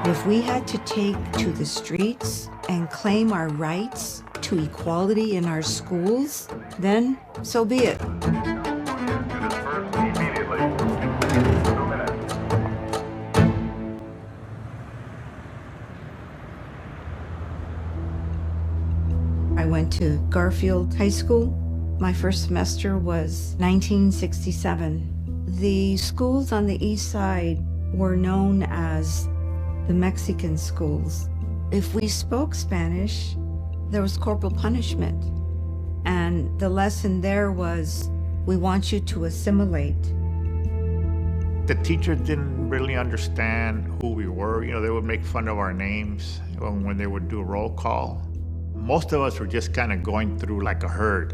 If we had to take to the streets and claim our rights to equality in our schools, then so be it. I went to Garfield High School. My first semester was 1967. The schools on the east side were known as the Mexican schools. If we spoke Spanish, there was corporal punishment. And the lesson there was, we want you to assimilate. The teachers didn't really understand who we were. You know, they would make fun of our names when they would do a roll call. Most of us were just kind of going through like a herd.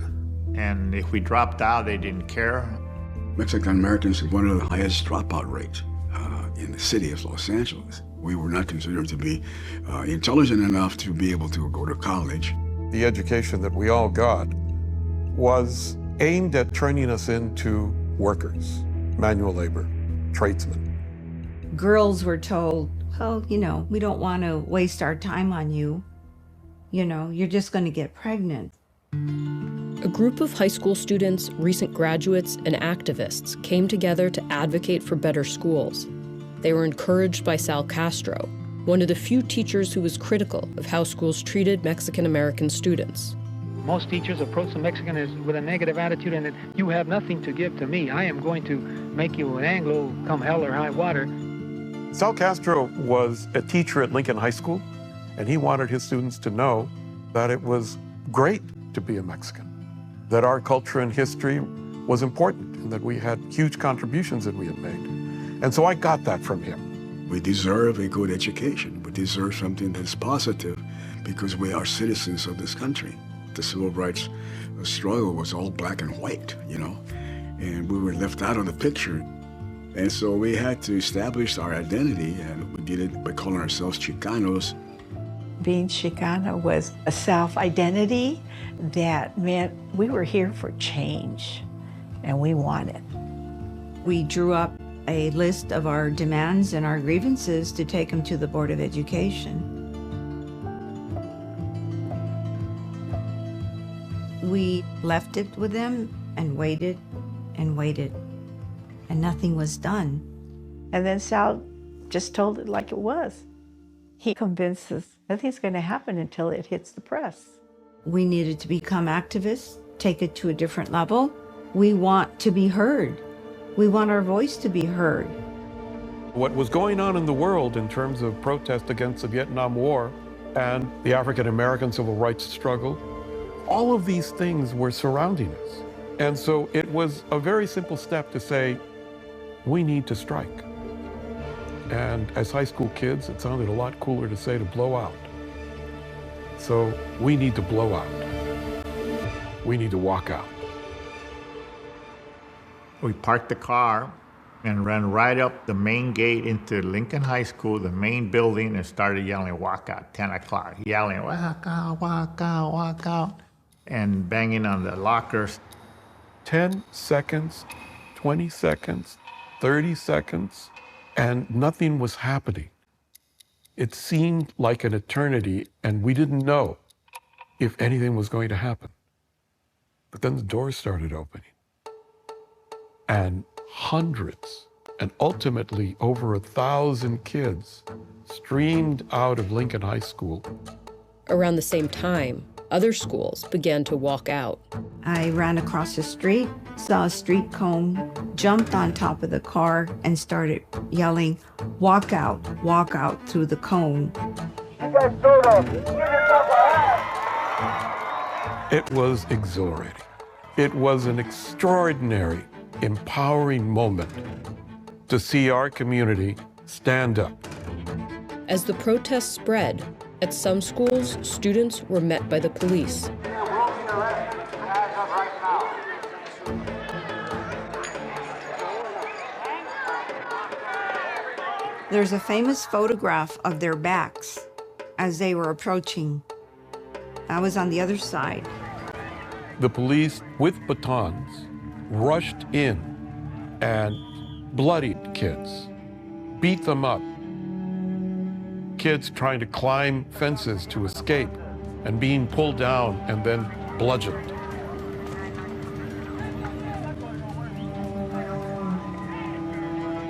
And if we dropped out, they didn't care. Mexican Americans had one of the highest dropout rates in the city of Los Angeles. We were not considered to be intelligent enough to be able to go to college. The education that we all got was aimed at turning us into workers, manual labor, tradesmen. Girls were told, well, you know, we don't want to waste our time on you. You know, you're just going to get pregnant. A group of high school students, recent graduates, and activists came together to advocate for better schools. They were encouraged by Sal Castro, one of the few teachers who was critical of how schools treated Mexican-American students. Most teachers approach the Mexicans with a negative attitude and that you have nothing to give to me. I am going to make you an Anglo come hell or high water. Sal Castro was a teacher at Lincoln High School, and he wanted his students to know that it was great to be a Mexican, that our culture and history was important, and that we had huge contributions that we had made. And so I got that from him. We deserve a good education. We deserve something that's positive because we are citizens of this country. The civil rights struggle was all black and white, you know, and we were left out of the picture. And so we had to establish our identity, and we did it by calling ourselves Chicanos. Being Chicana was a self-identity that meant we were here for change, and we wanted. We drew up a list of our demands and our grievances to take them to the Board of Education. We left it with them and waited, and nothing was done. And then Sal just told it like it was. He convinced us nothing's going to happen until it hits the press. We needed to become activists, take it to a different level. We want to be heard. We want our voice to be heard. What was going on in the world in terms of protest against the Vietnam War and the African American civil rights struggle, all of these things were surrounding us. And so it was a very simple step to say, we need to strike. And as high school kids, it sounded a lot cooler to say to blow out. So we need to blow out. We need to walk out. We parked the car and ran right up the main gate into Lincoln High School, the main building, and started yelling, walk out, 10 o'clock, yelling, walk out, walk out, walk out, and banging on the lockers. 10 seconds, 20 seconds, 30 seconds, and nothing was happening. It seemed like an eternity, and we didn't know if anything was going to happen. But then the doors started opening, and hundreds, and ultimately over 1,000 kids streamed out of Lincoln High School. Around the same time, other schools began to walk out. I ran across the street, saw a street cone, jumped on top of the car, and started yelling, walk out through the cone. It was exhilarating. It was an extraordinary, empowering moment to see our community stand up. As the protests spread, at some schools, students were met by the police. There's a famous photograph of their backs as they were approaching. I was on the other side. The police, with batons, rushed in and bloodied kids, beat them up. Kids trying to climb fences to escape and being pulled down and then bludgeoned.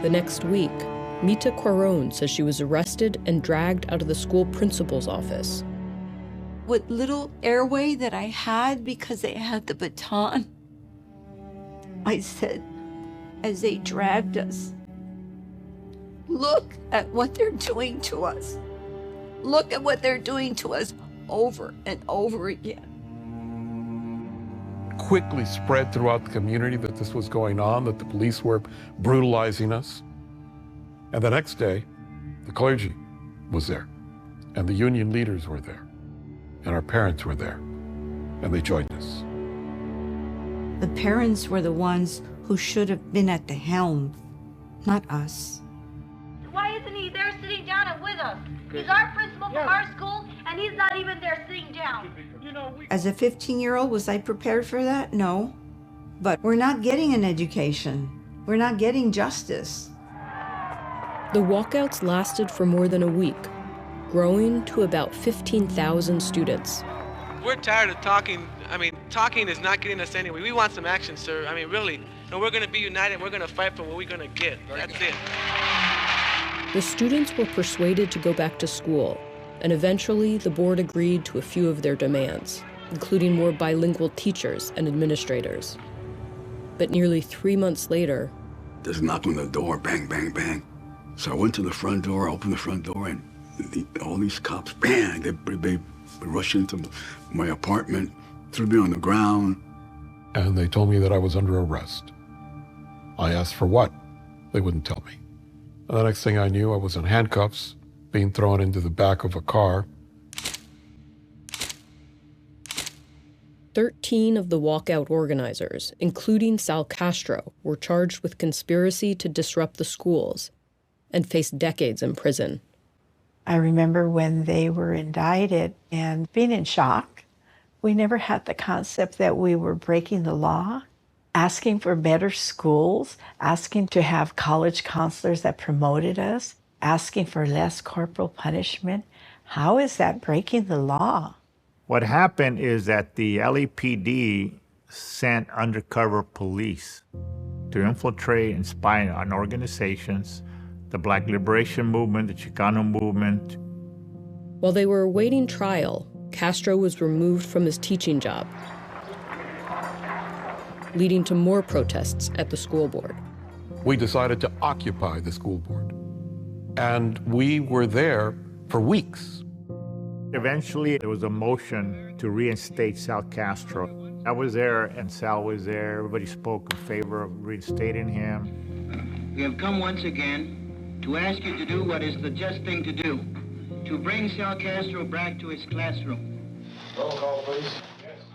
The next week, Mita Quaron says she was arrested and dragged out of the school principal's office. What little airway that I had because they had the baton, I said, as they dragged us, look at what they're doing to us. Look at what they're doing to us over and over again. Quickly spread throughout the community that this was going on, that the police were brutalizing us. And the next day, the clergy was there, and the union leaders were there, and our parents were there, and they joined us. The parents were the ones who should have been at the helm, not us. Why isn't he there sitting down and with us? He's our principal from our school, and he's not even there sitting down. As a 15-year-old, was I prepared for that? No. But we're not getting an education. We're not getting justice. The walkouts lasted for more than a week, growing to about 15,000 students. We're tired of talking. I mean, talking is not getting us anywhere. We want some action, sir. I mean, really. And we're going to be united. We're going to fight for what we're going to get. That's it. The students were persuaded to go back to school, and eventually the board agreed to a few of their demands, including more bilingual teachers and administrators. But nearly 3 months later, There's a knock on the door, bang, bang, bang. So I went to the front door, opened the front door, and all these cops, bang, they rushed into my apartment, threw me on the ground. And they told me that I was under arrest. I asked for what? They wouldn't tell me. And the next thing I knew, I was in handcuffs, being thrown into the back of a car. 13 of the walkout organizers, including Sal Castro, were charged with conspiracy to disrupt the schools and faced decades in prison. I remember when they were indicted and being in shock. We never had the concept that we were breaking the law, asking for better schools, asking to have college counselors that promoted us, asking for less corporal punishment. How is that breaking the law? What happened is that the LAPD sent undercover police to infiltrate and spy on organizations, the Black Liberation Movement, the Chicano movement. While they were awaiting trial, Castro was removed from his teaching job, leading to more protests at the school board. We decided to occupy the school board. And we were there for weeks. Eventually, there was a motion to reinstate Sal Castro. I was there and Sal was there. Everybody spoke in favor of reinstating him. We have come once again to ask you to do what is the just thing to do, to bring Sal Castro back to his classroom. Roll call, please.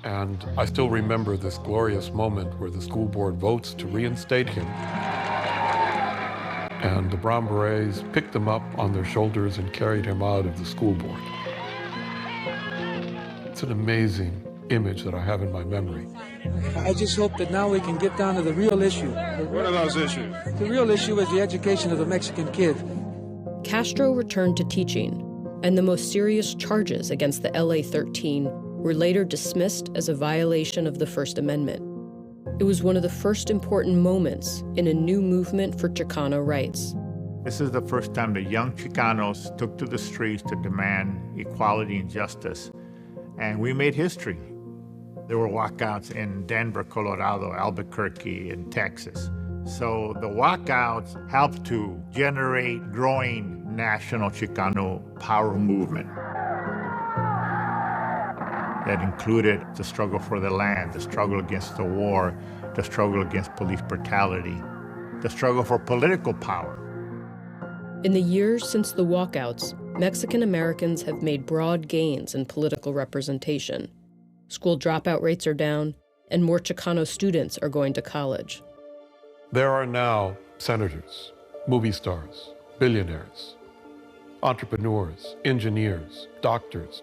And I still remember this glorious moment where the school board votes to reinstate him. And the Brown Berets picked him up on their shoulders and carried him out of the school board. It's an amazing image that I have in my memory. I just hope that now we can get down to the real issue. What are those issues? The real issue is the education of the Mexican kid. Castro returned to teaching, and the most serious charges against the LA 13 were later dismissed as a violation of the First Amendment. It was one of the first important moments in a new movement for Chicano rights. This is the first time the young Chicanos took to the streets to demand equality and justice. And we made history. There were walkouts in Denver, Colorado, Albuquerque, and Texas. So the walkouts helped to generate growing national Chicano power movement that included the struggle for the land, the struggle against the war, the struggle against police brutality, the struggle for political power. In the years since the walkouts, Mexican Americans have made broad gains in political representation. School dropout rates are down, and more Chicano students are going to college. There are now senators, movie stars, billionaires, entrepreneurs, engineers, doctors.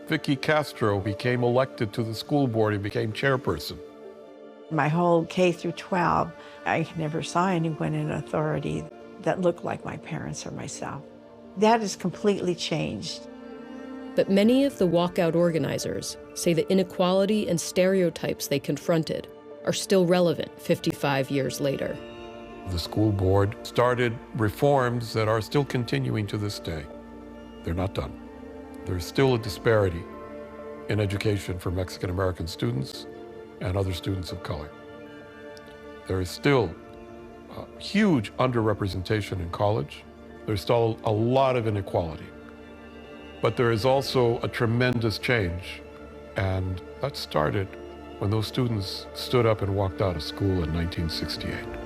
Vicky Castro became elected to the school board and became chairperson. My whole K through 12, I never saw anyone in authority. that looked like my parents or myself. That has completely changed. But many of the walkout organizers say the inequality and stereotypes they confronted are still relevant 55 years later. The school board started reforms that are still continuing to this day. They're not done. There's still a disparity in education for Mexican American students and other students of color. There is still a huge underrepresentation in college. There's still a lot of inequality. But there is also a tremendous change, and that started when those students stood up and walked out of school in 1968.